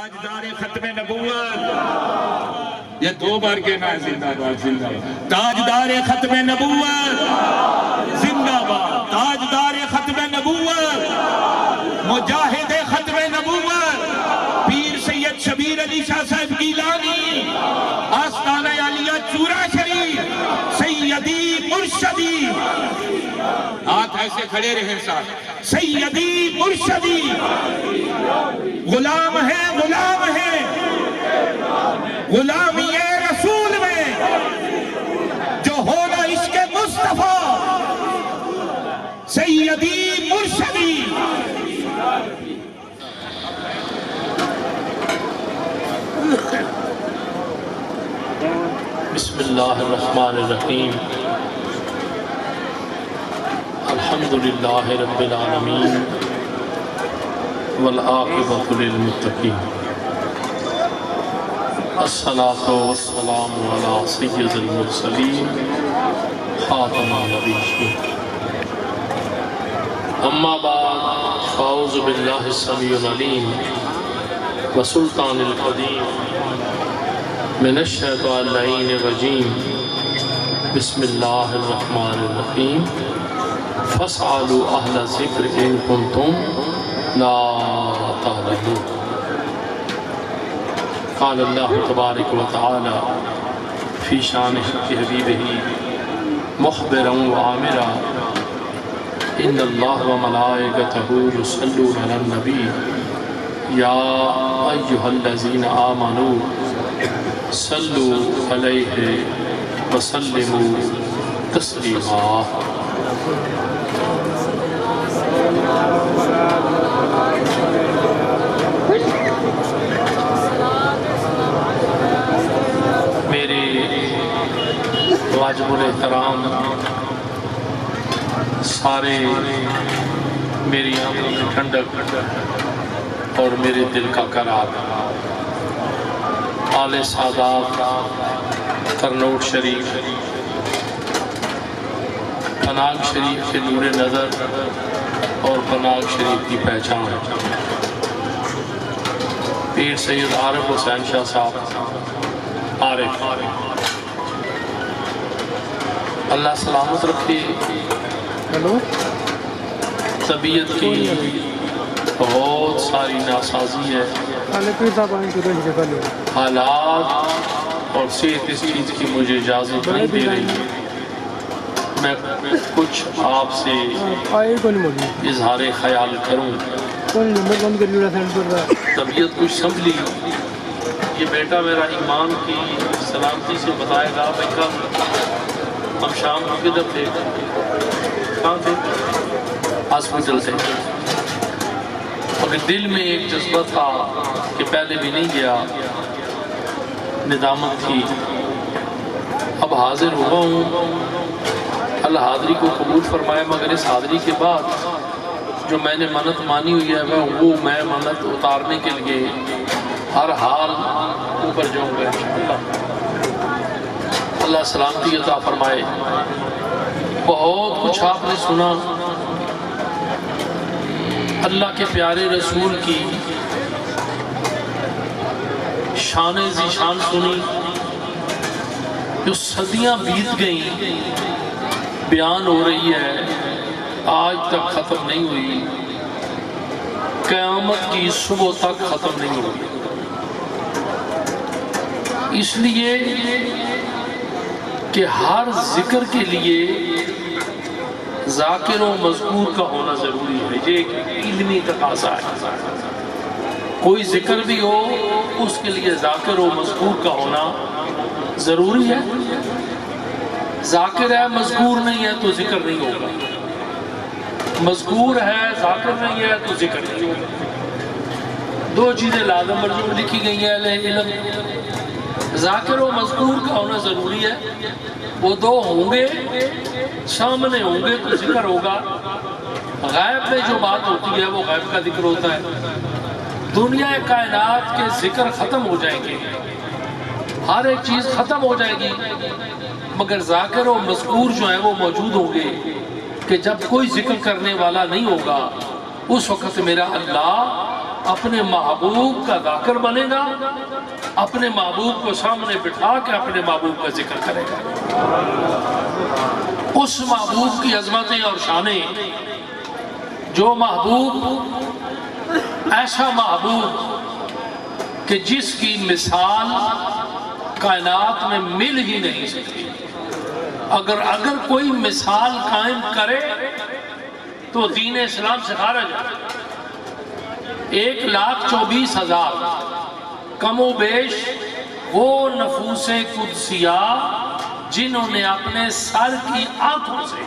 تاجدار ختم نبوت، یہ 2 بار کہنا ہے زندہ باد زندہ باد. تاجدار ختم نبوت زندہ باد، تاجدار ختم نبوت، مجاہد ختم نبوت، پیر سید شبیر علی شاہ صاحب گیلانی، آستانہ عالیہ چورا شریف، سیدی مرشدی. ہاتھ ایسے کھڑے رہے ساتھ. سیدی مرشدی، غلام ہے غلام ہے غلامی رسول میں جو ہونا عشق مصطفیٰ. سیدی مرشدی. بسم اللہ الرحمن الرحیم. الحمدللہ رب العالمین والعاقبۃ للمتقین. الصلاۃ والسلام علی سید المرسلین خاتم النبیین. اما بعد فاعوذ باللہ السمیع العلیم وسلطان القدیم من الشیطان اللعین الرجیم. بسم اللہ الرحمن الرحیم. فاسألوا اہل الذکر ان کنتم لا تعلمون. قال اللہ تبارک و تعالی فی شان حبیبہ مخبرا وعامرا ان اللہ وملائکتہ یصلون علی النبی یا ایہا الذین آمنوا صلوا علیہ وسلموا تسلیما. میرے واجب الاحترام سارے میری آنکھوں کی ٹھنڈک اور میرے دل کا قرار، آل سادات کرنوٹ شریف، پناگ شریف کے نور نظر اور پناگ شریف کی پہچان، پیر سید عارف حسین شاہ صاحب عارف، اللہ سلامت رکھے. طبیعت کی بہت ساری ناسازی ہے، حالات اور صحت اس چیز کی مجھے اجازت نہیں دے رہی. میں کچھ آپ سے اظہار خیال کروں. طبیعت کچھ سنبھلی. یہ بیٹا میرا ایمان کی سلامتی سے بتائے گا. میں کل ہم شام کو کدھر تھے؟ کہاں تھے؟ ہاسپٹل تھے. مگر دل میں ایک جذبہ تھا کہ پہلے بھی نہیں گیا، ندامت تھی. اب حاضر ہوا ہوں. اللہ حاضری کو قبول فرمائے، مگر اس حاضری کے بعد جو میں نے منت مانی ہوئی ہے وہ میں منت اتارنے کے لیے ہر حال اوپر جاؤں گا انشاءاللہ. اللہ سلامتی عطا فرمائے. بہت کچھ آپ نے سنا، اللہ کے پیارے رسول کی شان ذیشان سنی جو صدیاں بیت گئیں، بیان ہو رہی ہے، آج تک ختم نہیں ہوئی، قیامت کی صبح تک ختم نہیں ہوئی. اس لیے کہ ہر ذکر کے لیے ذاکر و مذکور کا ہونا ضروری ہے. یہ ایک علمی تقاضا ہے. کوئی ذکر بھی ہو اس کے لیے ذاکر و مذکور کا ہونا ضروری ہے. ذاکر ہے مذکور نہیں ہے تو ذکر نہیں ہوگا، مذکور ہے ذاکر نہیں ہے تو ذکر نہیں ہوگا. 2 چیزیں لازم مرجوع لکھی گئی ہیں اہل علم. ذاکر و مذکور کا ہونا ضروری ہے. وہ 2 ہوں گے، سامنے ہوں گے تو ذکر ہوگا. غیب میں جو بات ہوتی ہے وہ غیب کا ذکر ہوتا ہے. دنیا کائنات کے ذکر ختم ہو جائیں گے، ہر ایک چیز ختم ہو جائے گی، مگر ذاکر و مذکور جو ہیں وہ موجود ہوں گے کہ جب کوئی ذکر کرنے والا نہیں ہوگا اس وقت میرا اللہ اپنے محبوب کا ذاکر بنے گا، اپنے محبوب کو سامنے بٹھا کے اپنے محبوب کا ذکر کرے گا۔ اس محبوب کی عظمتیں اور شانیں، جو محبوب ایسا محبوب کہ جس کی مثال کائنات میں مل ہی نہیں سکتی، اگر کوئی مثال قائم کرے تو دین اسلام سے خارج ہے۔ 1,24,000 کم و بیش وہ نفوس قدسیہ جنہوں نے اپنے سر کی آنکھوں سے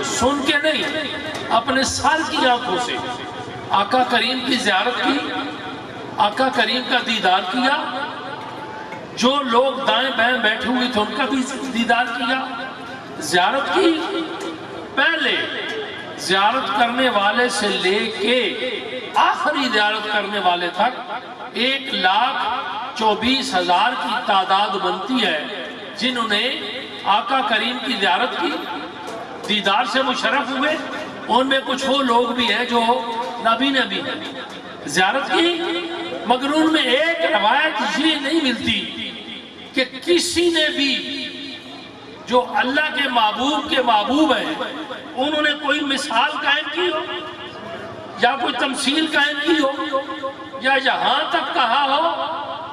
سن کے نہیں، اپنے سر کی آنکھوں سے آقا کریم کی زیارت کی، آقا کریم کا دیدار کیا، جو لوگ دائیں بائیں بیٹھے ہوئے تھے ان کا بھی دیدار کیا، زیارت کی۔ پہلے زیارت کرنے والے سے لے کے آخری زیارت کرنے والے تک 1,24,000 کی تعداد بنتی ہے جنہوں نے آقا کریم کی زیارت کی، دیدار سے مشرف ہوئے۔ ان میں کچھ وہ لوگ بھی ہیں جو نبی نے بھی زیارت کی، مگر ان میں ایک روایت یہ نہیں ملتی کہ کسی نے بھی جو اللہ کے محبوب ہیں انہوں نے کوئی مثال قائم کی ہو یا کوئی تمثیل قائم کی ہو، یا یہاں تک کہا ہو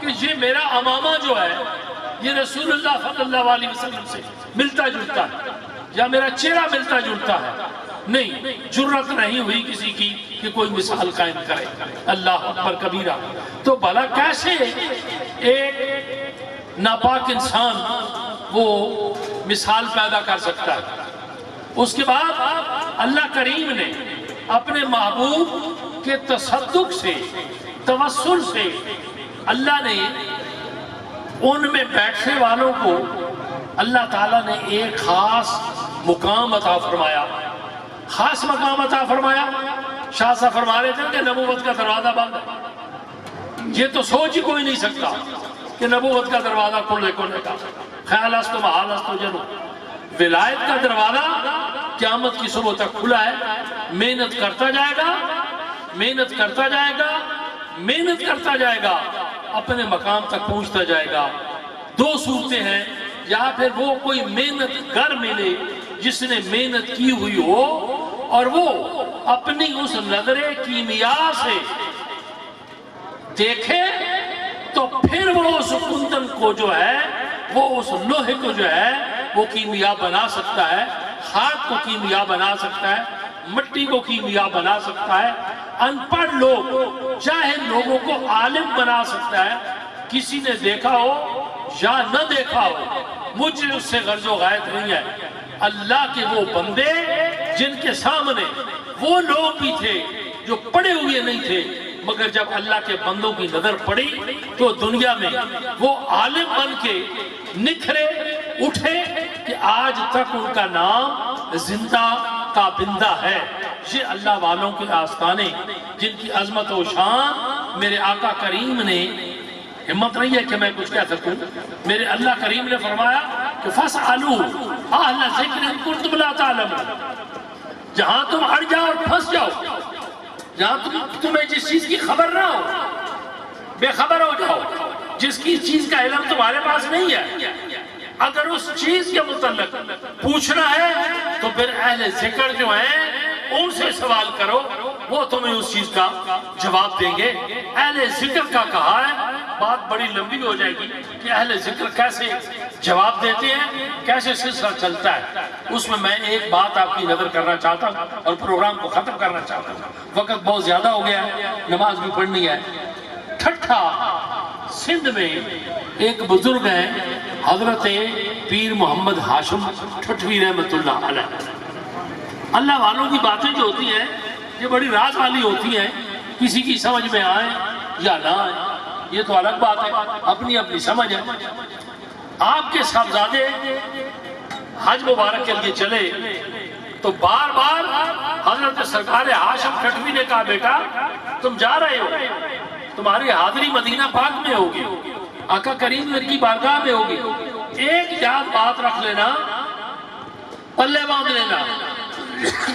کہ یہ میرا امامہ جو ہے یہ رسول اللہ صلی اللہ علیہ وسلم سے ملتا جلتا ہے، یا میرا چہرہ ملتا جلتا ہے۔ نہیں، جرت نہیں ہوئی کسی کی کہ کوئی مثال قائم کرے۔ اللہ اکبر کبیرہ۔ تو بھلا کیسے ایک ناپاک انسان وہ مثال پیدا کر سکتا ہے؟ اس کے بعد اللہ کریم نے اپنے محبوب کے تصدق سے، توسل سے، اللہ نے ان میں بیٹھنے والوں کو اللہ تعالیٰ نے ایک خاص مقام عطا فرمایا، خاص مقام عطا فرمایا۔ شاہ صاحب فرما رہے تھے کہ نبوت کا دروازہ بند ہے، یہ تو سوچ ہی کوئی نہیں سکتا کہ نبوت کا دروازہ کھلے کا خیال است و محال است و جنو۔ ولایت کا دروازہ قیامت کی صبح تک کھلا ہے، محنت کرتا جائے گا، محنت کرتا جائے گا، محنت کرتا جائے گا، اپنے مقام تک پہنچتا جائے گا۔ دو صورتیں ہیں، یا پھر وہ کوئی محنت گر ملے جس نے محنت کی ہوئی ہو اور وہ اپنی اس نظر کیمیا سے دیکھے تو پھر وہ اس کندن کو جو ہے، وہ اس لوہے کو جو ہے وہ کیمیا بنا سکتا ہے، خاک کو کیمیا بنا سکتا ہے، مٹی کو کیمیا بنا سکتا ہے، ان پڑھ لوگ جاہل لوگوں کو عالم بنا سکتا ہے۔ کسی نے دیکھا ہو یا نہ دیکھا ہو، مجھے اس سے غرض و غایت نہیں ہے۔ اللہ کے وہ بندے جن کے سامنے وہ لوگ بھی تھے جو پڑھے ہوئے نہیں تھے، مگر جب اللہ کے بندوں کی نظر پڑی تو دنیا میں وہ عالم بن کے نکھرے اٹھے کہ آج تک ان کا نام زندہ تابندہ ہے۔ یہ اللہ والوں کے آستانے جن کی عظمت و شان میرے آقا کریم نے، ہمت نہیں ہے کہ میں کچھ کہہ سکوں، میرے اللہ کریم نے فرمایا کہ فَاسْأَلُوا أَهْلَ ذِكْرٍ إِن كُنتُمْ لَا تَعْلَمُونَ۔ جہاں تم اڑ جاؤ اور پھنس جاؤ، جہاں تمہیں جس چیز کی خبر نہ ہو، بے خبر ہو جاؤ، جس کی چیز کا علم تمہارے پاس نہیں ہے، اگر اس چیز کے متعلق پوچھنا ہے تو پھر اہل ذکر جو ہیں ان سے سوال کرو، وہ تمہیں اس چیز کا جواب دیں گے۔ اہل ذکر کا کہا ہے، بات بڑی لمبی ہو جائے گی کہ اہل ذکر کیسے جواب دیتے ہیں، کیسے سلسلہ چلتا ہے۔ اس میں ایک بات آپ کی نظر کرنا چاہتا ہوں اور پروگرام کو ختم کرنا چاہتا ہوں، وقت بہت زیادہ ہو گیا ہے، نماز بھی پڑھنی ہے۔ ٹھٹھا سندھ میں ایک بزرگ ہیں حضرت پیر محمد ہاشم ٹھٹوی رحمۃ اللہ علیہ۔ اللہ والوں کی باتیں جو ہوتی ہیں یہ بڑی راز والی ہوتی ہیں، کسی کی سمجھ میں آئے یا نہ آئے یہ تو الگ بات ہے، اپنی اپنی سمجھ ہے۔ آپ کے صاحبزادے حج مبارک کے لیے چلے تو بار بار حضرت سرکار ہاشم ٹھٹوی نے کہا بیٹا تم جا رہے ہو، تمہاری حاضری مدینہ پاک میں ہوگی، آقا کریم کی بارگاہ میں ہوگی، ایک یاد بات رکھ لینا، پلے باندھ لینا،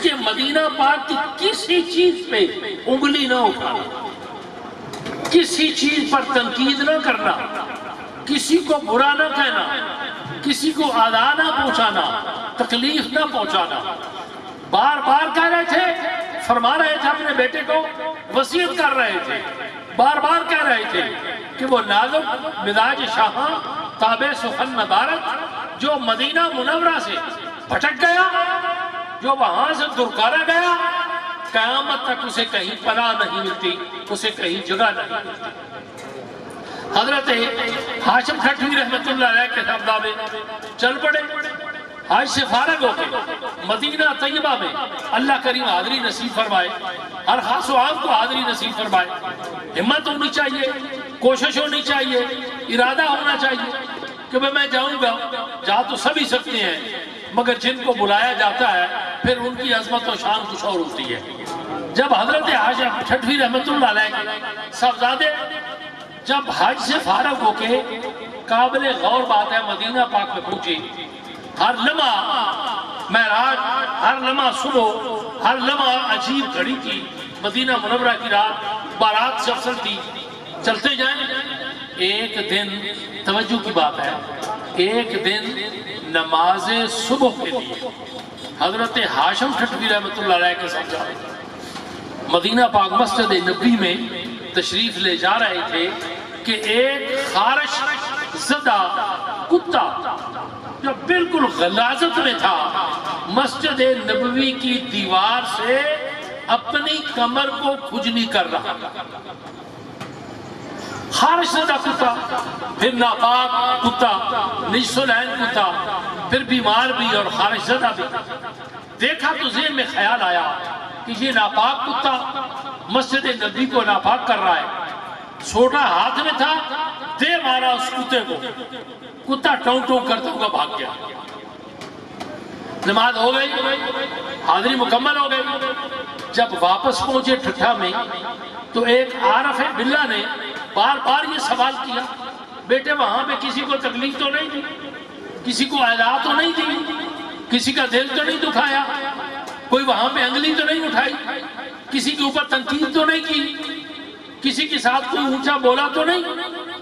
کہ مدینہ پاک کی کسی چیز پہ انگلی نہ اٹھانا، کسی چیز پر تنقید نہ کرنا، کسی کو برا نہ کہنا، کسی کو آذا نہ پہنچانا، تکلیف نہ پہنچانا۔ بار بار کہہ رہے تھے، فرما رہے تھے اپنے بیٹے کو، وصیت کر رہے تھے، بار بار کہہ رہے تھے کہ وہ نازک مزاج شاہاں تابع سخن مبارک جو مدینہ منورہ سے بھٹک گیا، جو وہاں سے درکارا گیا، قیامت تک اسے کہیں پناہ نہیں ملتی، اسے کہیں جگہ نہیں ملتی۔ حضرت ہاشم ٹھٹوی رحمت اللہ علیہ کے صحابہ میں چل پڑے، حج سے فارغ ہو کے مدینہ طیبہ میں اللہ کریم حاضری نصیب فرمائے، ہر خاص و عام کو حاضری نصیب فرمائے۔ ہمت ہونی چاہیے، کوشش ہونی چاہیے، ارادہ ہونا چاہیے کہ میں جاؤں گا، جا تو سبھی سکتے ہیں مگر جن کو بلایا جاتا ہے پھر ان کی عظمت و شان کچھ اور ہوتی ہے۔ جب حضرت ہاشم ٹھٹوی رحمت اللہ علیہ کے صاحبزادے جب حج سے فارغ ہو کے قابل غور بات ہے مدینہ پاک میں پہنچے، ہر لمحہ معراج، ہر لمحہ صبح، ہر لمحہ عجیب گھڑی تھی، مدینہ منورہ کی رات بارات سے افضل تھی، چلتے جائیں۔ ایک دن توجہ کی بات ہے، ایک دن نماز صبح کے لیے حضرت ہاشم ٹھٹوی رحمت اللہ علیہ کے ساتھ جا رہے تھے، مدینہ پاک مسجد نبی میں تشریف لے جا رہے تھے کہ ایک خارش زدہ کتا جو بالکل غلاظت میں تھا مسجد نبوی کی دیوار سے اپنی کمر کو کھجلی کر رہا تھا۔ خارش زدہ کتا، پھر ناپاک کتا، نجس العین کتا، پھر بیمار بھی اور خارش زدہ بھی۔ دیکھا تو ذہن میں خیال آیا کہ یہ ناپاک کتا مسجد نبی کو ناپاک کر رہا ہے، چھوٹا ہاتھ میں تھا، دے مارا اس کتے کو، کتا ٹوں ٹوں کرتا ہوا بھاگ گیا۔ نماز ہو گئی، حاضری مکمل ہو گئی۔ جب واپس پہنچے ٹھٹھا میں تو ایک عارف باللہ نے بار بار یہ سوال کیا، بیٹے وہاں پہ کسی کو تکلیف تو نہیں دی، کسی کو اذا تو نہیں دی، کسی کا دل تو نہیں دکھایا، کوئی وہاں پہ انگلی تو نہیں اٹھائی، کسی کے اوپر تنقید تو نہیں کی، کسی کے ساتھ کوئی اونچا بولا تو نہیں،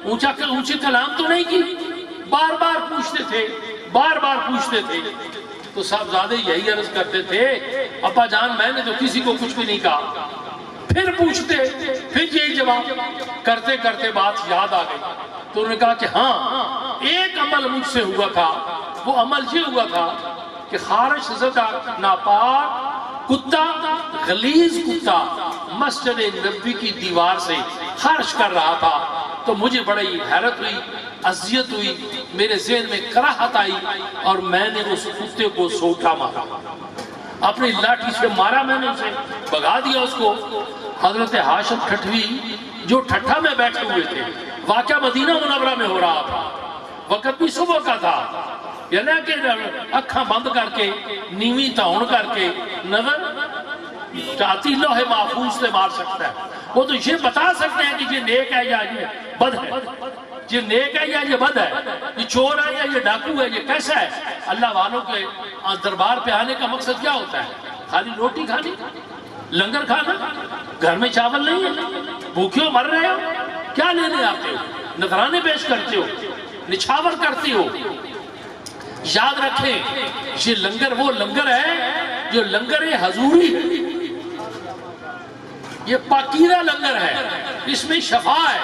اونچے کلام تو نہیں کی، بار بار پوچھتے تھے، بار بار پوچھتے تھے۔ تو صاحبزادے یہی عرض کرتے تھے، ابا جان میں نے تو کسی کو کچھ بھی نہیں کہا۔ پھر پوچھتے، پھر یہی جواب، کرتے کرتے بات یاد آ گئی تو انہوں نے کہا کہ ہاں ایک عمل مجھ سے ہوا تھا، وہ عمل یہ ہوا تھا کہ خارش زدہ ناپاک کتا، غلیظ کتا مسجد نبی کی دیوار سے خارش کر رہا تھا، تو مجھے بڑی حیرت ہوئی، اذیت ہوئی، میرے ذہن میں کراہت آئی اور میں نے اس کتے کو سوٹا مارا، اپنی لاٹھی سے مارا، میں نے اسے بھگا دیا اس کو۔ حضرت ہاشم ٹھٹوی جو ٹھٹھا میں بیٹھے ہوئے تھے، واقعہ مدینہ منورہ میں ہو رہا تھا، وقت بھی صبح کا تھا، یعنی کہ اکھاں بند کر کے نیوی تاؤن کر کے نظر چاہتی لوح محفوظ سے مار سکتا ہے، وہ تو یہ بتا سکتے ہیں کہ یہ نیک ہے یا یہ بد ہے، یہ نیک ہے یا یہ بد ہے، یہ چور ہے یا یہ ڈاکو ہے، یہ کیسا ہے۔ اللہ والوں کے دربار پہ آنے کا مقصد کیا ہوتا ہے؟ خالی روٹی کھانی، لنگر کھانا، گھر میں چاول نہیں ہے، بھوکے ہو مر رہے ہو، کیا لینے آتے ہو؟ نذرانے پیش کرتے ہو، نچھاور کرتے ہو۔ یاد رکھیں یہ لنگر وہ لنگر ہے جو لنگر حضوری ہے، یہ پاکیزہ لنگر ہے، اس میں شفا ہے۔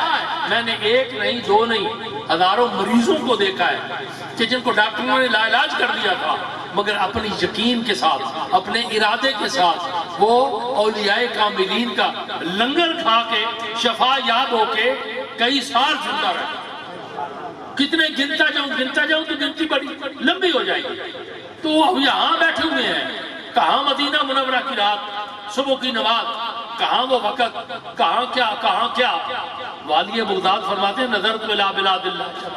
میں نے ایک نہیں دو نہیں ہزاروں مریضوں کو دیکھا ہے کہ جن کو ڈاکٹروں نے لا علاج کر دیا تھا، مگر اپنی یقین کے ساتھ، اپنے ارادے کے ساتھ وہ اولیاء کاملین کا لنگر کھا کے شفا یاب ہو کے کئی سال زندہ رہے۔ کتنے گنتا جاؤں تو گنتی بڑی لمبی ہو جائے گی۔ تو اب یہاں بیٹھے ہوئے ہیں، کہاں مدینہ منورہ کی رات، صبح کی نماز، کہاں وہ وقت، کہاں کیا۔ والی بغداد فرماتے ہیں نظر تو الہ بلاد اللہ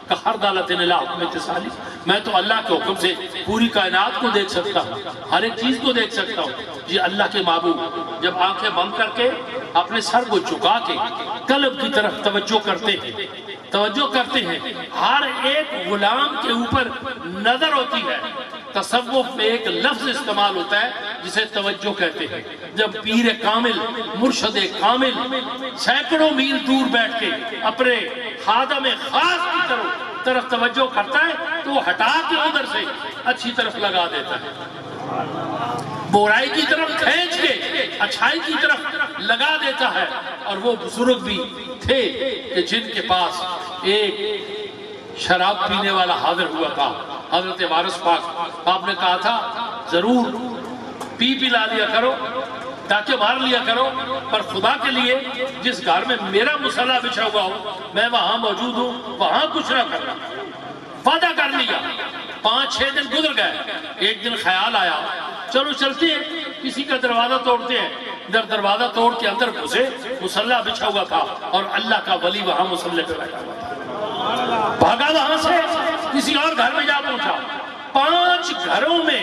کہ ہر دالت الہ حکم اتصالی، میں تو اللہ کے حکم سے پوری کائنات کو دیکھ سکتا ہوں، ہر ایک چیز کو دیکھ سکتا ہوں۔ یہ اللہ کے محبوب جب آنکھیں بند کر کے اپنے سر کو جھکا کے قلب کی طرف توجہ کرتے ہیں، ہر ایک غلام کے اوپر نظر ہوتی ہے۔ تصوف میں ایک لفظ استعمال ہوتا ہے جسے توجہ کہتے ہیں. جب پیر کامل، مرشد کامل سینکڑوں میل دور بیٹھ کے اپنے خادم خاص کی طرف توجہ کرتا ہے تو وہ ہٹا کے ادھر سے اچھی طرف لگا دیتا ہے، برائی کی طرف کھینچ کے اچھائی کی طرف لگا دیتا ہے. اور وہ بزرگ بھی تھے کہ جن کے پاس ایک شراب پینے والا حاضر ہوا تھا، حضرت وارث پاک. آپ نے کہا تھا ضرور پلا لیا کرو، ڈاکے مار لیا کرو، پر خدا کے لیے جس گھر میں میرا مصلی بچھا ہوا ہو میں وہاں موجود ہوں، وہاں کچھ نہ کرنا. وعدہ کر لیا. 5-6 دن گزر گئے. ایک دن خیال آیا چلو چلتے ہیں، کسی کا دروازہ توڑتے ہیں. دروازہ توڑ کے اندر گھسے، مصلی بچھا ہوا تھا اور اللہ کا ولی وہاں مصلی پہ بیٹھا ہوا تھا. بھاگا وہاں سے کسی اور گھر میں جا پہنچا. 5 گھروں میں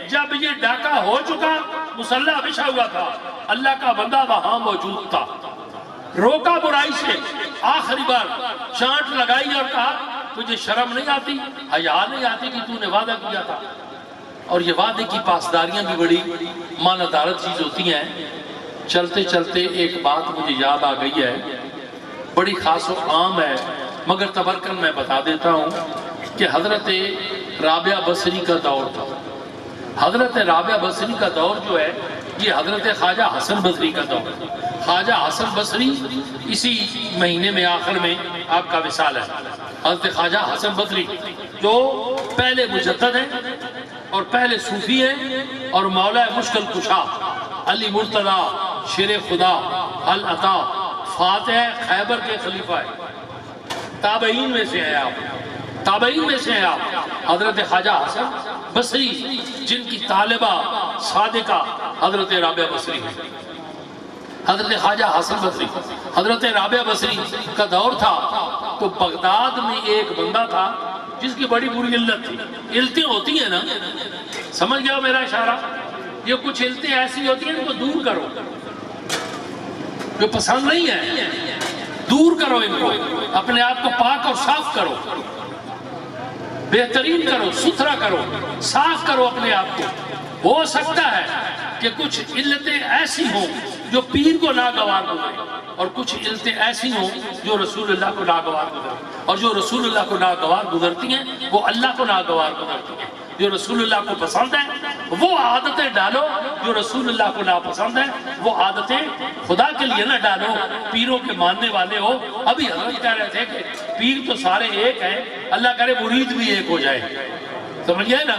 جب یہ ڈاکہ ہو چکا، مصلی بچھا ہوا تھا، اللہ کا بندہ وہاں موجود تھا. روکا برائی سے، آخری بار چانٹ لگائی اور کہا تجھے شرم نہیں آتی، حیا نہیں آتی کہ تو نے وعدہ کیا تھا؟ اور یہ وعدے کی پاسداریاں بھی بڑی معنادارت چیز ہوتی ہیں. چلتے چلتے ایک بات مجھے یاد آ گئی ہے، بڑی خاص و عام ہے مگر تبرکن میں بتا دیتا ہوں کہ حضرت رابعہ بصری کا دور تھا. حضرت رابعہ بصری کا دور جو ہے یہ حضرت خواجہ حسن بصری کا دور ہے. خواجہ حسن بصری اسی مہینے میں آخر میں آپ کا وصال ہے. حضرت خواجہ حسن بصری جو پہلے مجدد ہیں اور پہلے صوفی ہیں اور مولا مشکل کشا علی مرتضی شیر خدا العطا فاتح خیبر کے خلیفہ ہیں. تابعین میں سے ہیں آپ، تابعین میں سے ہیں آپ. حضرت خواجہ حسن بصری جن کی طالبہ صادقہ حضرت رابعہ بصری ہیں. حضرت خواجہ حسن بصری، حضرت رابعہ بصری کا دور تھا تو بغداد میں ایک بندہ تھا جس کی بڑی بری علت تھی. علتیں ہوتی ہیں نا، سمجھ گیا میرا اشارہ؟ یہ کچھ علتیں ایسی ہوتی ہیں ان کو دور کرو، جو پسند نہیں ہے دور کرو ان کو، اپنے آپ کو پاک اور صاف کرو، بہترین کرو، ستھرا کرو، صاف کرو اپنے آپ کو. ہو سکتا ہے کہ کچھ علتیں ایسی ہوں جو پیر کو ناگوار گزرے اور کچھ علتیں ایسی ہوں جو رسول اللہ کو ناگوار گزرے، اور جو رسول اللہ کو ناگوار گزرتی ہیں وہ اللہ کو ناگوار گزرتی ہیں. جو رسول اللہ کو پسند ہیں وہ عادتیں ڈالو، جو رسول اللہ کو ناپسند ہیں وہ عادتیں خدا کے لیے نہ ڈالو. پیروں کے ماننے والے ہو، ابھی حضرت کہہ رہے تھے کہ پیر تو سارے ایک ہیں، اللہ کرے مرید بھی ایک ہو جائے، سمجھئے نا.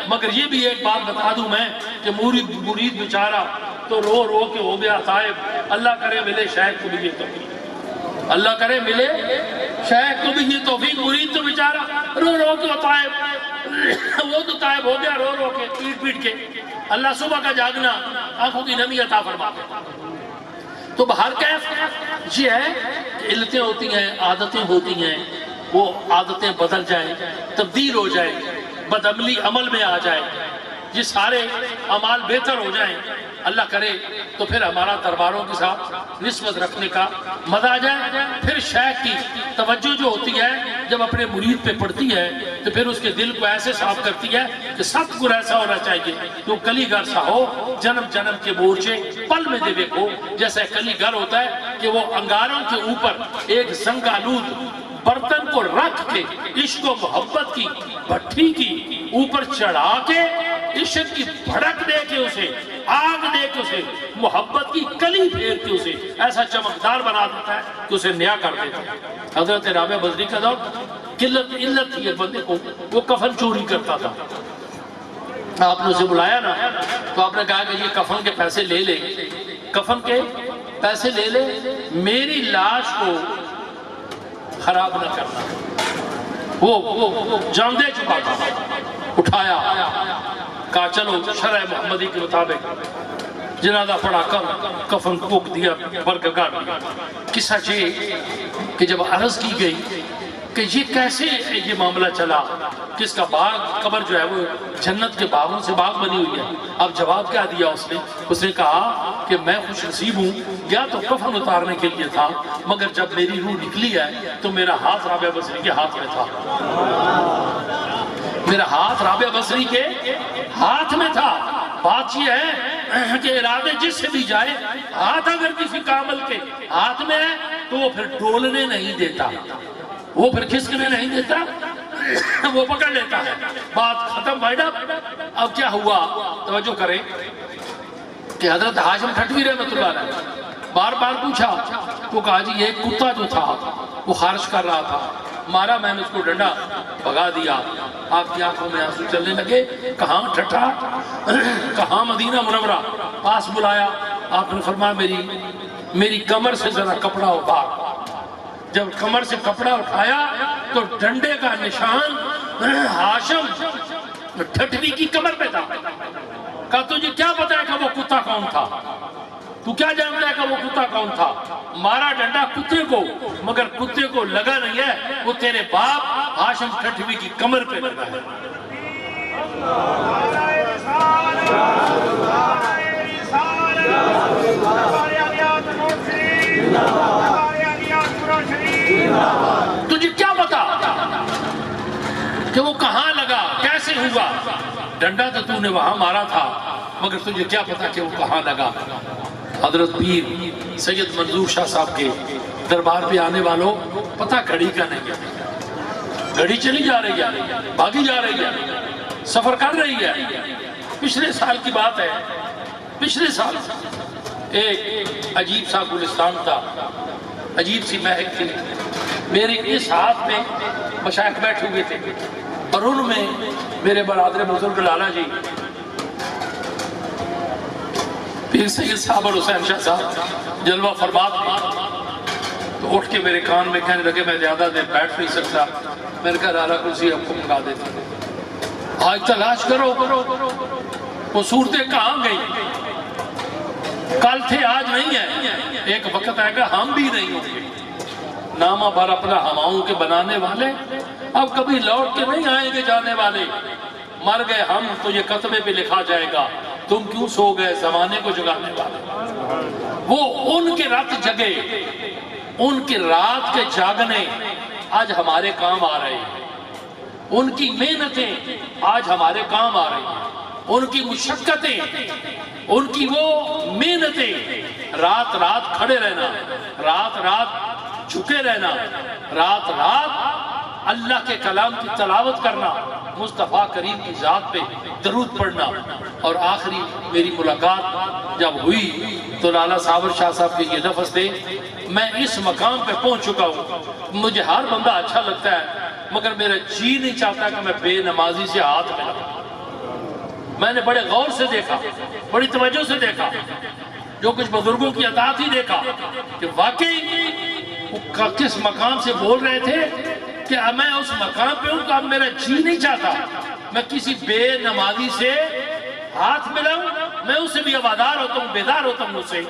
مگر یہ بھی ایک بات بتا دوں میں کہ مرید بیچارہ تو رو رو کے ہو گیا صاحب. اللہ کرے ملے شیخ کو بھی یہ توفیق، اللہ کرے ملے شیخ کو بھی یہ توفیق. مرید تو بیچارہ رو رو کے ہوتا ہے، وہ تو طائب ہو گیا رو رو کے پیٹ پیٹ کے. اللہ صبح کا جاگنا آنکھوں کی نمی عطا فرماتے. تو بہر کیف یہ ہے کہ علتیں ہوتی ہیں، عادتیں ہوتی ہیں، وہ عادتیں بدل جائیں، تبدیل ہو جائیں، بدعملی عمل میں آ جائے، یہ سارے اعمال بہتر ہو جائیں. اللہ کرے تو پھر ہمارا درباروں کے ساتھ نسبت رکھنے کا مزہ آ جائے. پھر شیخ کی توجہ جو ہوتی ہے جب اپنے مرید پہ پڑتی ہے تو پھر اس کے دل کو ایسے صاف کرتی ہے کہ سب کو ایسا ہونا چاہیے تو کلی گر سا ہو جنم جنم کے مورچے پل میں دے دیکھو. جیسا کلی گر ہوتا ہے کہ وہ انگاروں کے اوپر ایک زنگالود برتن کو رکھ کے عشق و محبت کی بھٹی کی اوپر چڑھا کے عشق کی بھڑک دے کے اسے آگ دے کے اسے محبت کی کلی پھیر کے اسے ایسا چمکدار بنا دیتا ہے کہ اسے نیا کر دیتا ہے. حضرت رابعہ بصری کا دور قلت علت تھی ایک بندے کو، وہ کفن چوری کرتا تھا. آپ نے اسے بلایا نا تو آپ نے کہا کہ یہ کفن کے پیسے لے لے، کفن کے پیسے لے لے، میری لاش کو خراب نہ کرنا. وہ جان دے چکا تھا. اٹھایا، کہا چلو شرع محمدی کے مطابق جنازہ پڑھا کر کفن پھونک دیا، برگگار دیا. قصہ یہ کہ جب عرض کی گئی کہ یہ کیسے یہ معاملہ چلا، کس کا باغ قبر جو ہے وہ جنت کے باغوں سے باغ بنی ہوئی ہے. اب جواب کیا دیا اس نے کہا کہ میں خوش نصیب ہوں، یا تو کفن اتارنے کے لیے تھا مگر جب میری روح نکلی ہے تو میرا ہاتھ رابعہ بصری کے ہاتھ میں تھا، میرا ہاتھ رابعہ بصری کے ہاتھ میں تھا. بات یہ ہے کہ ارادے جس سے بھی جائے، ہاتھ اگر کسی کامل کے ہاتھ میں ہے تو وہ پھر ڈولنے نہیں دیتا، وہ پھر کھسکنے نہیں دیتا، وہ پکڑ لیتا ہے۔ بات ختم بھائی ڈب۔ اب کیا ہوا توجہ کریں کہ حضرت ہاشم ٹھٹوی رحمۃ اللہ علیہ بار بار پوچھا تو کہا جی ایک کتا جو تھا وہ خارش کر رہا تھا، مارا میں نے اس کو ڈنڈا، بھگا دیا۔ آپ کی آنکھوں میں آنسو چلنے لگے۔ کہاں ٹھٹھا، کہاں مدینہ منورہ، پاس بلایا۔ آپ نے فرمایا میری کمر سے ذرا کپڑا اٹھا۔ جب کمر سے کپڑا اٹھایا تو ڈنڈے کا نشان ہاشم ٹھٹوی کی کمر پہ تھا۔ کہا تجھے کیا پتا ہے کہ وہ کتا کون تھا؟ تو کیا جانتا ہے کہ وہ کتا کون تھا؟ مارا ڈنڈا کتے کو، مگر کتے کو لگا نہیں ہے، وہ تیرے باپ ہاشم ٹھٹوی کی کمر پہ لگا ہے۔ تجھے کیا پتا کہ وہ کہاں لگا، کیسے ہوا؟ ڈنڈا تو نے وہاں مارا تھا، مگر تجھے کیا پتا کہ وہ کہاں لگا؟ حضرت پیر سید منظور شاہ صاحب کے دربار پہ آنے والوں، پتہ گھڑی کا نہیں ہے، گھڑی چلی جا رہی ہے، بھاگی جا رہی ہے، سفر کر رہی ہے۔ پچھلے سال کی بات ہے، پچھلے سال ایک عجیب سا گلستان تھا، عجیب سی مہک تھی۔ میرے اس ہاتھ میں مشائخ بیٹھے ہوئے تھے اور ان میں میرے برادر بزرگ لالا جی پیر سید صاحب اور حسین شاہ صاحب جلوہ فرمات میں، تو اٹھ کے میرے کان میں کہنے لگے میں زیادہ دیر بیٹھ نہیں سکتا، میں نے کہا لالا کرسی آپ کو منگا دیتا، آج تلاش کرو وہ صورتیں کہاں گئی، کل تھے آج نہیں ہے، ایک وقت آئے گا ہم بھی نہیں ہوں گے۔ نامہ بھر اپنا ہواؤں کے بنانے والے اب کبھی لوٹ کے نہیں آئیں گے جانے والے، مر گئے ہم تو یہ کتبے پہ لکھا جائے گا، تم کیوں سو گئے زمانے کو جگانے والے۔ وہ ان کے رات جگے، ان کے رات کے جاگنے آج ہمارے کام آ رہے ہیں، ان کی محنتیں آج ہمارے کام آ رہی ہیں، ان کی مشقتیں، ان کی وہ محنتیں، رات رات کھڑے رہنا، رات رات جھکے رہنا، رات رات اللہ کے کلام کی تلاوت کرنا، مصطفیٰ کریم کی ذات پہ درود پڑھنا۔ اور آخری میری ملاقات جب ہوئی تو لالا صابر شاہ صاحب کے یہ لفظ تھے، میں اس مقام پہ پہنچ چکا ہوں، مجھے ہر بندہ اچھا لگتا ہے مگر میرا جی نہیں چاہتا کہ میں بے نمازی سے ہاتھ ملاؤں۔ میں نے بڑے غور سے دیکھا، بڑی توجہ سے دیکھا، جو کچھ بزرگوں کی عطاعت ہی دیکھا کہ واقعی وہ کس مقام سے بول رہے تھے کہ میں اس مقام پہ ہوں کہ اب میرا جی نہیں چاہتا میں کسی بے نمازی سے ہاتھ ملاؤں، میں اس سے بھی عوادار ہوتا ہوں، بیدار ہوتا ہوں، اس سے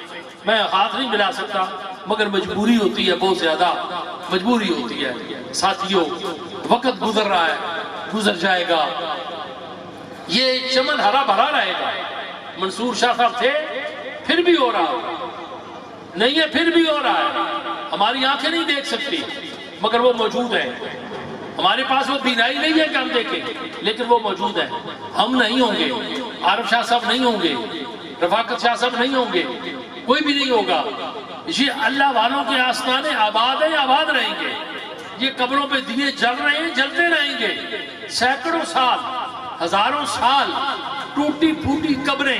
میں ہاتھ نہیں ملا سکتا، مگر مجبوری ہوتی ہے، بہت زیادہ مجبوری ہوتی ہے۔ ساتھیوں، وقت گزر رہا ہے، گزر جائے گا، یہ چمن ہرا بھرا رہے گا۔ منصور شاہ صاحب تھے، پھر بھی ہو رہا نہیں ہے، پھر بھی ہو رہا ہے، ہماری آنکھیں نہیں دیکھ سکتی مگر وہ موجود ہے، ہمارے پاس وہ بینائی نہیں ہے کہ ہم دیکھیں، لیکن وہ موجود ہے۔ ہم نہیں ہوں گے، عارف شاہ صاحب نہیں ہوں گے، رفاقت شاہ صاحب نہیں ہوں گے، کوئی بھی نہیں ہوگا، یہ اللہ والوں کے آستانے آباد ہیں، آباد رہیں گے، یہ قبروں پہ دیے جل رہے ہیں، جلتے رہیں گے، سینکڑوں سال، ہزاروں سال ٹوٹی پھوٹی قبریں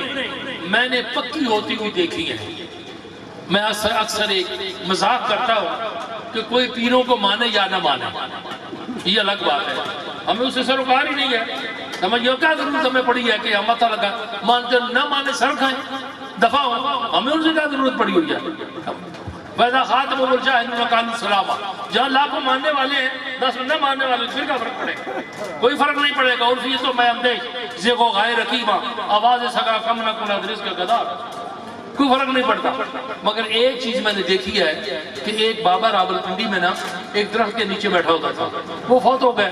میں نے پکی ہوتی ہوئی دیکھی ہیں۔ میں اکثر ایک مذاق کرتا ہوں کہ کوئی پیروں کو مانے یا نہ مانے، یہ الگ بات ہے، ہمیں اسے سروکار ہی نہیں ہے، سمجھو کیا ضرورت ہمیں پڑی ہے کہ ہم مطا لگا مانتے نہ مانے سر کھائیں، دفع ہوں، ہمیں ان سے کیا ضرورت پڑی ہوئی ہے۔ وَإِذَا خَاطَبَهُمُ الْجَاهِلُونَ قَالُوا سَلَامًا، جہاں لاکھوں ماننے والے ہیں 10 نہ ماننے والے، پھر کیا فرق پڑے گا؟ کوئی فرق نہیں پڑے گا۔ اور یہ تو میں اندیش زیغو غائے رقیبہ آواز سگا کم نہ کن ادرس کا گدار، کوئی فرق نہیں پڑتا۔ مگر ایک چیز میں نے دیکھی ہے کہ ایک بابا راولپنڈی میں نا ایک درخت کے نیچے بیٹھا ہوتا تھا، وہ فوت ہو گئے،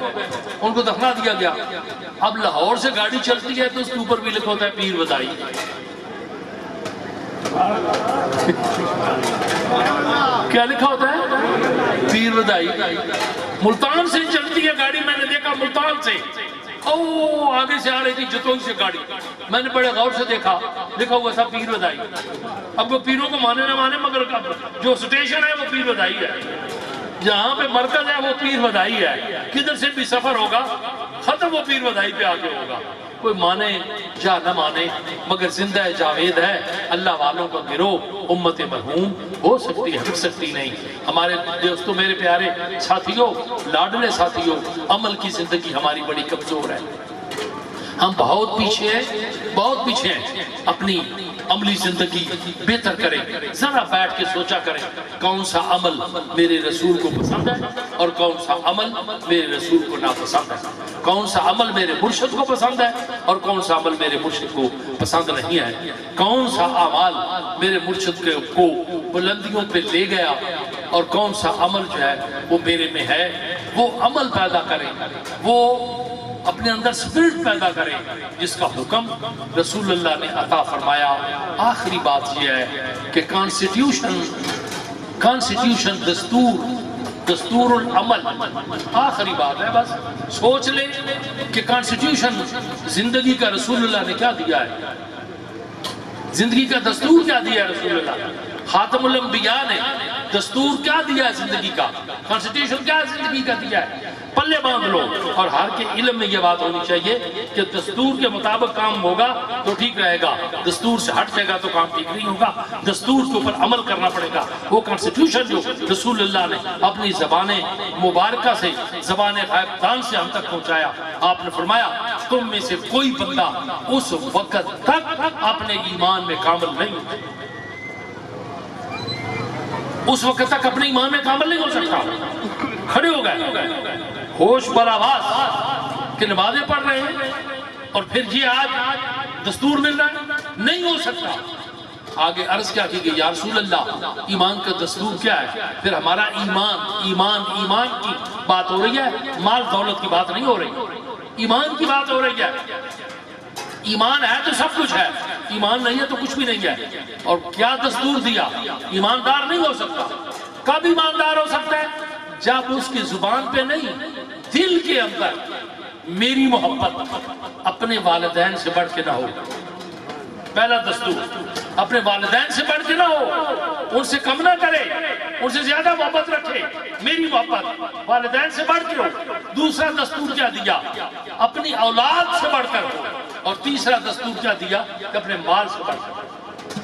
ان کو دفنا دیا گیا۔ اب لاہور سے گاڑی چلتی ہے تو اس کے اوپر بھی لکھا ہوتا ہے پیر ودائی، کیا لکھا ہوتا ہے؟ پیر ودائی۔ ملتان سے چلتی ہے گاڑی، میں نے دیکھا ملتان سے او آگے سے آ رہی تھی جتوں سے گاڑی، میں نے بڑے غور سے دیکھا، لکھا ہوا تھا پیر ودائی۔ اب وہ پیروں کو مانے نہ مانے مگر جو سٹیشن ہے وہ پیر ودائی ہے، جہاں پہ مرکز ہے وہ پیر ودائی ہے، کدھر سے بھی سفر ہوگا ختم وہ پیر ودائی پہ آگے ہوگا۔ کوئی مانے یا نہ مانے مگر زندہ جاوید ہے، اللہ والوں کا گروہ امت مرحوم ہو سکتی ہے، ہٹ سکتی نہیں۔ ہمارے دوستوں، میرے پیارے ساتھیوں، لاڈلے ساتھیوں، عمل کی زندگی ہماری بڑی کمزور ہے، ہم بہت پیچھے ہیں، بہت پیچھے ہیں۔ اپنی عملی زندگی بہتر کریں، ذرا بیٹھ کے سوچا کریں کون سا عمل میرے رسول کو پسند ہے اور کون سا عمل میرے رسول کو ناپسند ہے، کون سا عمل میرے مرشد کو پسند ہے اور کون سا عمل میرے مرشد کو پسند نہیں ہے، کون سا اعمال میرے مرشد کو بلندیوں پہ لے گیا اور کون سا عمل جو ہے وہ میرے میں ہے۔ وہ عمل پیدا کریں، وہ اپنے اندر سپرٹ پیدا کریں جس کا حکم رسول اللہ نے عطا فرمایا۔ آخری بات یہ ہے کہ کانسٹیٹیوشن دستور العمل، آخری بات ہے، بس سوچ لیں کہ کانسٹیٹیوشن زندگی کا رسول اللہ نے کیا دیا ہے، زندگی کا دستور کیا دیا ہے رسول اللہ، خاتم الانبیاء نے دستور کیا دیا ہے زندگی کا، کانسٹیٹیوشن کیا زندگی کا دیا ہے، پلے باندھ لو۔ اور ہر کے علم میں یہ بات ہونی چاہیے کہ دستور کے مطابق کام ہوگا تو ٹھیک رہے گا، دستور سے ہٹ جائے گا تو کام ٹھیک نہیں ہوگا، دستور کے اوپر عمل کرنا پڑے گا۔ وہ کانسٹیٹیوشن جو رسول اللہ نے اپنی زبان مبارکہ سے، زبان غائب دان سے ہم تک پہنچایا، آپ نے فرمایا تم میں سے کوئی بندہ اس وقت تک اپنے ایمان میں کامل نہیں ہوتا، اس وقت تک اپنے ایمان میں کامل نہیں ہو سکتا۔ کھڑے ہو گئے ہوش براواز کہ نمازیں پڑھ رہے ہیں اور پھر یہ آج دستور مل رہا ہے، نہیں ہو سکتا۔ آگے عرض کیا کی گئی، یا رسول اللہ ایمان کا دستور کیا ہے؟ پھر ہمارا ایمان کی بات ہو رہی ہے، مال دولت کی بات نہیں ہو رہی، ایمان کی بات ہو رہی ہے۔ ایمان ہے تو سب کچھ ہے، ایمان نہیں ہے تو کچھ بھی نہیں ہے۔ اور کیا دستور دیا؟ ایماندار نہیں ہو سکتا۔ کب ایماندار ہو سکتا ہے؟ جب اس کی زبان پہ نہیں، دل کے اندر میری محبت اپنے والدین سے بڑھ کے نہ ہو۔ پہلا دستور، اپنے والدین سے بڑھ کے نہ ہو، ان سے کم نہ کرے، ان سے زیادہ محبت رکھے، میری محبت والدین سے بڑھ کے ہو۔ دوسرا دستور کیا دیا؟ اپنی اولاد سے بڑھ کر ہو۔ اور تیسرا دستور کیا دیا؟ کہ اپنے مال سے بڑھ کر۔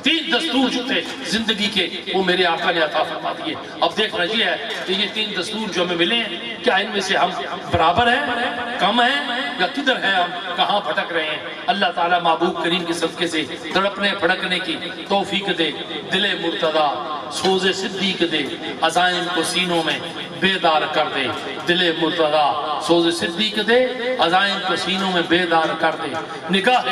تین دستور جو تھے زندگی کے وہ میرے آقا نے عطا فرما دیے۔ اب دیکھنا یہ ہے کہ یہ تین دستور جو ہمیں ملے ہیں، کیا ان میں سے ہم برابر ہیں، کم ہیں، یا کدھر ہیں، ہم کہاں بھٹک رہے ہیں؟ اللہ تعالیٰ محبوب کریم کے صدقے سے تڑپنے پھڑکنے کی توفیق دے، دل مرتضیٰ سوز صدیق دے، عزائم کو سینوں میں بیدار کر دے، دل مرتضیٰ سوز صدیق دے، عزائم کو سینوں میں بیدار کر دے، نگاہ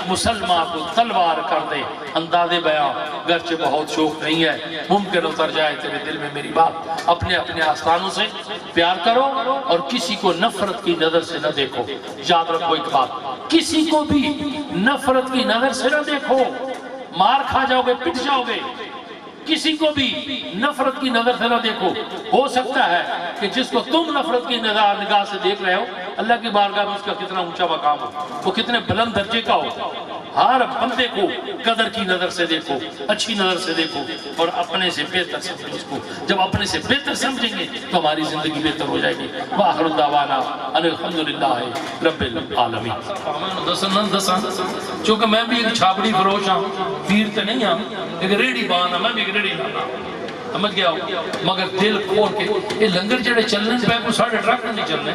مسلمہ کو تلوار کر دے۔ انداز بیاں گرچہ بہت شوق نہیں ہے، ممکن اتر جائے تیرے دل میں میری بات۔ اپنے اپنے آستانوں سے پیار کرو اور کسی کو نفرت کی نظر سے نہ دیکھو۔ یاد رکھو ایک بات، کسی کو بھی نفرت کی نظر سے نہ دیکھو، مار کھا جاؤ گے، پٹ جاؤ گے۔ کسی کو بھی نفرت کی نظر سے نہ دیکھو۔ ہو سکتا ہے کہ جس کو تم نفرت کی نگاہ سے دیکھ رہے ہو، اللہ کی بارگاہ میں اس کا کتنا اونچا مقام ہو، وہ کتنے بلند درجے کا ہو۔ ہر بندے کو قدر کی نظر سے دیکھو، اچھی نظر سے دیکھو اور اپنے سے بہتر سمجھو اس کو۔ جب اپنے سے بہتر سمجھیں گے تو ہماری زندگی بہتر ہو جائے گی۔ وآخر دعوانا ان الحمدللہ رب العالمین۔ چونکہ میں بھی ایک چھاپڑی فروش ہوں، پیر تو نہیں ہوں، ایک ریڑھی بان ہوں، میں بھی ایک ریڑھی لانا سمجھ گیا ہوں، مگر دل کھول کے یہ لنگر جڑے چلنے پہ کو ساڑھے ٹرک نہیں چلنے،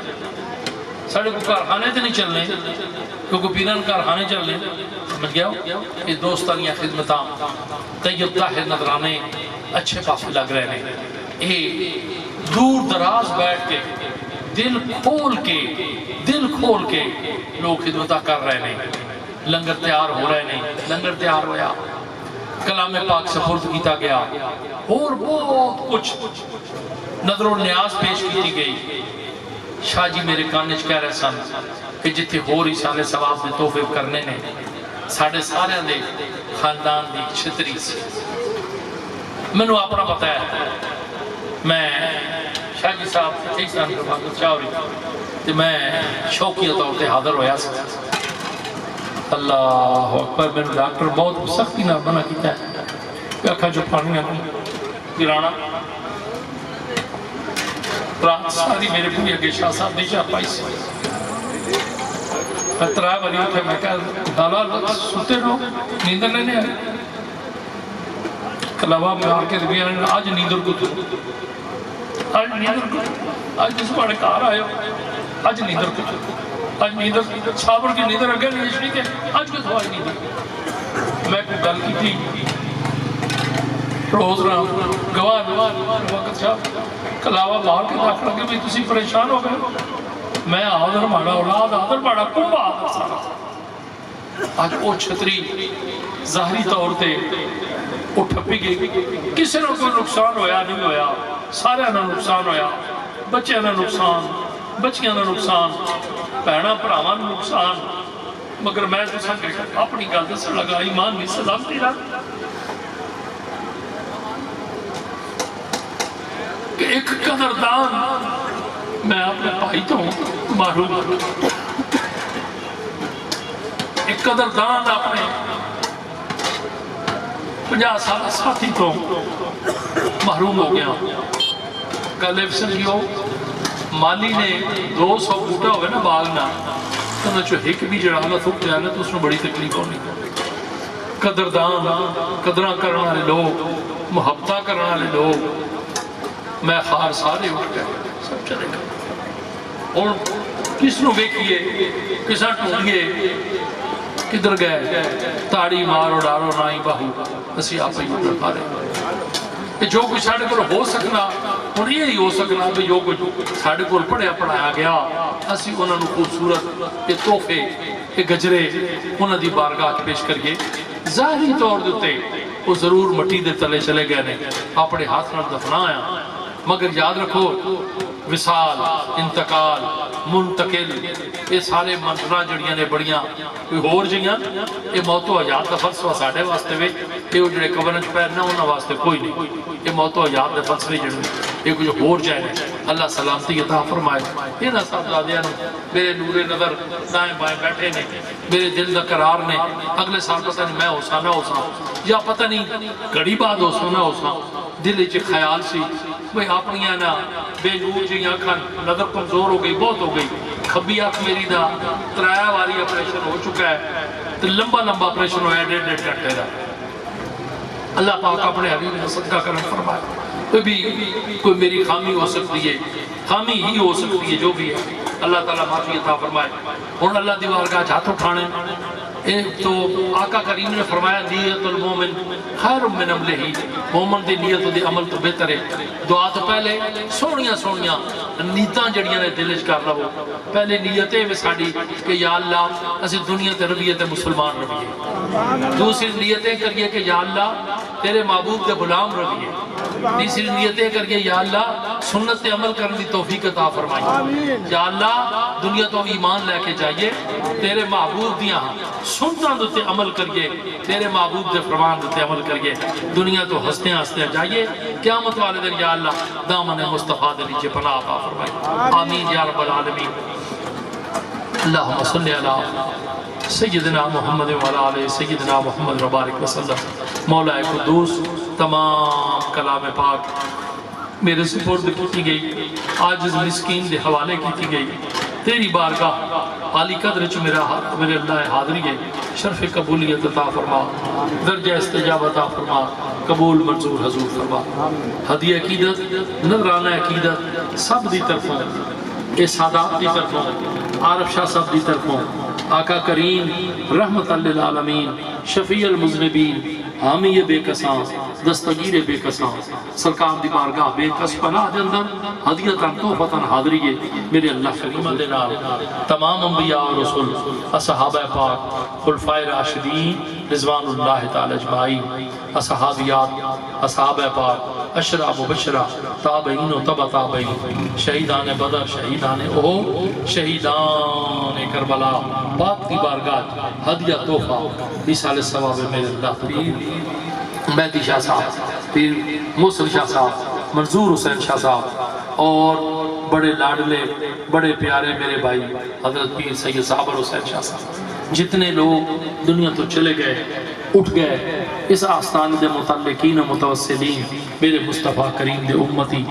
ساڑھے کو کارخانے تے نہیں چلنے، کیونکہ پیران کارخانے چلنے، سمجھ گیا ہو؟ یہ دوستانیاں خدمتاں طیب طاہر نظرانے اچھے پاس لگ رہے ہیں۔ یہ دور دراز بیٹھ کے دل کھول کے لوگ خدمتاں کر رہے ہیں، لنگر تیار ہو رہے ہیں، لنگر تیار ہویا، کلام پاک سپرد کیتا گیا اور بہت کچھ نظر و نیاز پیش کی گئی۔ شاہ جی میرے کانچ کہہ رہے سن کہ جتھے ہو رہی سارے ثواب دے تحفے کرنے نے ساڑھے سارے دے خاندان دی چھتری سے میں نے اپنا پتہ ہے۔ میں شاہ جی صاحب چاہ رہی تو میں شوقیہ طور پہ حاضر ہویا سا اللہ اکبر میرے ڈاکٹر بہت سختی نہ بنا کیتا ہے کہ اکھا جو پھانیاں گرانا رات ساری میرے بھوئی اگے شاہ صاحب دی چاہ پائی سی میں ترائے باری اٹھے میں کہا دالا ستے رہو نیندر لینے آئے کلابہ میں آکے دبیا آج نیندر کو آج نیندر کو آج جس بڑے کار آئے ہو آج نیندر کو آج نیندر چھابر کی نیندر اگر نہیں اشنی کہ آج کو تو آج نیندر میں کو گل کی تھی روز رہا گواہ وقت شاہ کلاوہ باہر کے داخل لگے بھی تسی پریشان ہو گئے میں آدھر ماڑا اولاد آدھر ماڑا کنبہ آدھر سارا آج وہ چھتری ظاہری طور تے اٹھپی گئی کسی نے کوئی نقصان ہویا نہیں ہویا سارے نے نقصان ہویا بچے نے نقصان بچیاں نے نقصان پہنا پراواں نے نقصان مگر میں تو سن اپنی گل سے لگا ایمان نہیں سلامتی رہا کہ ایک قدردان میں اپنے بھائی تو محروم ایک قدردان اپنے 50 سال ساتھی تو محروم ہو گیا گل سمجھو مالی نے 200 بوٹا ہوئے نا باغنا تو جو ایک بھی جڑا اللہ تھوک جانا تو اس میں بڑی تکلیف ہونی قدردان قدرہ کرنے والے لوگ محبتہ کرنے والے لوگ میں خار سارے اٹھ گئے سب چلے گئے اور کس نو بیکیے کسا ٹھونگیے کدھر گئے تاڑی مارو ڈارو نائی باہو اسی آپ ہی اٹھا پا رہے کہ جو کچھ ساڑھے کو ہو سکنا اور یہی ہو سکنا کہ جو کچھ ساڑھے کو پڑھیا پڑھایا گیا اسی انہوں نے خوبصورت یہ تحفے یہ گجرے انہوں دی بارگاہ پیش کریے ظاہری طور دیتے وہ ضرور مٹی دے تلے چلے گئے نے اپنے ہاتھ نہ دفنا آیا مگر یاد رکھو وصال انتقال منتقل یہ سارے منظرہ جڑیاں نے بڑیاں کوئی ہور جیاں یہ موت و حیات دا فلسفہ ساڑھے واسطے وے یہ جڑے قبرنچ پیرنا انہاں واسطے کوئی نہیں یہ موت و حیات دا فلسفہ جڑے یہ کچھ ہور جائے اللہ سلامتی عطا فرمائے یہ نہ صاحب دادیاں میرے نور نظر دائیں بائیں بیٹھے نے میرے دل دا قرار نے اگلے سال پتہ نہیں میں ہوسا نہ ہوسا یا پتہ نہیں گھڑی بعد ہوسا نہ ہوسا دل چ خیال سی بھئی اپنیاں نا بے نور جی آنکھاں نظر کمزور ہو گئی بہت ہو گئی کھبی آنکھ میری دا ترایا والی اپریشن ہو چکا ہے تو لمبا لمبا اپریشن ہویا 1.5 گھنٹے دا اللہ پاک اپنے حبیب نے صدقہ کرم فرمائے کوئی میری خامی ہو سکتی ہے خامی ہی ہو سکتی ہے جو بھی ہے اللہ تعالیٰ معافی عطا فرمائے اور اللہ دیوار کا ہاتھ اٹھانے تو آقا کریم نے فرمایا نیت المومن خیر من عملہ مومن دی نیت دی عمل تو بہتر ہے دعا تو پہلے سونیاں سونیاں نیتاں جڑیاں نے دلش کر لو پہلے نیتیں میں ساڑی کہ یا اللہ اسے دنیا تے ربیت مسلمان ربیے دوسری نیتیں کریے کہ یا اللہ تیرے معبود دے غلام ربیے تیسری نیتیں کریے یا اللہ سنت تے عمل کرنے دی توفیق عطا فرمائیے یا اللہ دنیا تو ایمان لے کے جائیے تیرے معبود دیاں سنتاں دوتے عمل کریے تیرے معبود دے فرمان دوتے عمل کریے دنیا تو ہستے ہستے جائیے قیامت والے دن یا اللہ دامن مصطفیٰ دے نیچے پناہ عطا فرمائیے آمین یا رب العالمین اللہم صلی اللہ سیدنا محمد وعلی سیدنا محمد ربارک وسلم مولا قدوس تمام کلام پاک میرے سپورٹ کی گئی عاجز مسکین دے حوالے کی گئی تیری بارگاہ عالی قدر چ میرے اللہ حاضری ہے شرف قبولیت عطا فرما درجہ استجابہ عطا فرما قبول منظور حضور فرما ہدیہ عقیدت نذرانہ عقیدت سب دی طرفوں اے سادات دی طرفوں عارف شاہ صاحب دی طرفوں آقا کریم رحمت للعالمین شفیع المذنبین حامی بے کساں دستگیر بے کساں سرکار دی بارگاہ بے کس پناہ جندن حدیتاً توفتاً حاضریے میرے اللہ کریمہ دے نال تمام انبیاء اور رسول اصحابہ پاک خلفائے راشدین رضوان اللہ تعالی اجمعین اصحابیات اصحابہ پاک اشرا مبشرہ تابعین و تبع تابعین شہیدان بدر شہیدان احد شہیدان کربلا پاک کی بارگاہ ہدیہ تحفہ ایصال ثواب میرے اللہ پیر مہدی شاہ صاحب پیر موسل شاہ صاحب منظور حسین شاہ صاحب اور بڑے لاڈلے بڑے پیارے میرے بھائی حضرت پیر سید صابر حسین شاہ صاحب، جتنے لوگ دنیا تو چلے گئے اٹھ گئے، اس آستان دے متعلقین و متوسلین میرے مصطفیٰ کریم دے امتی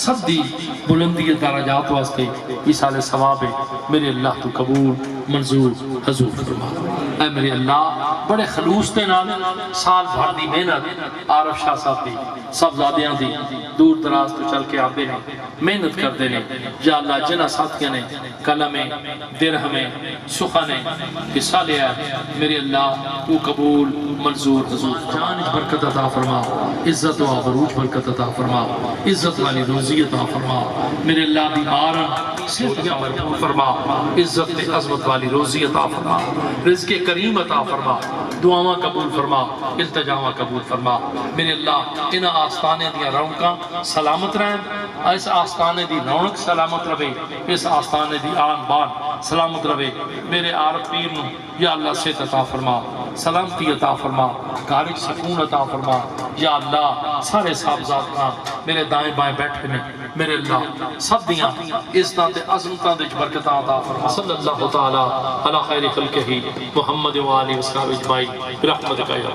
سب دی بلندی درجات واسطے ایصال ثواب میرے اللہ تو قبول منظور حضور فرما۔ اے میرے اللہ بڑے خلوص دے نال سال بھر دی محنت عارف شاہ صاحب دی صاحبزادیاں دی دور دراز تو چل کے آتے ہیں، محنت کرتے ہیں، یا اللہ جنہ ساتھیاں نے قلم درہم سخن حصہ لیا ہے، میرے اللہ تو قبول منظور حضور جان برکت عطا فرما، عزت و عروج برکت عطا فرما، عزت والی روزی عطا فرما، میرے اللہ بیمارن صحتیاں بھرپور فرما، عزت عظمت والی روزی عطا فرما، رزق کریم عطا فرما، دعاواں قبول فرما، التجاواں قبول فرما، میرے اللہ ان آستانے دیا رونقاں سلامت رہن، اس آستانے دی رونق سلامت رہے، اس آستانے دی آن بان سلامت رہے، میرے عارف پیر نو یا اللہ صحت عطا فرما، سلامتی عطا فرما، گھر سکون عطا فرما، یا اللہ سارے صاحبزاد کا میرے دائیں بائیں بیٹھے نے، میرے اللہ سب دیاں عزتاں تے عظمتاں دے برکتاں عطا فرما، صلی اللہ تعالی علی خیر خلقہ محمد و آلہ و صحبہ اجمعین برحمتک یا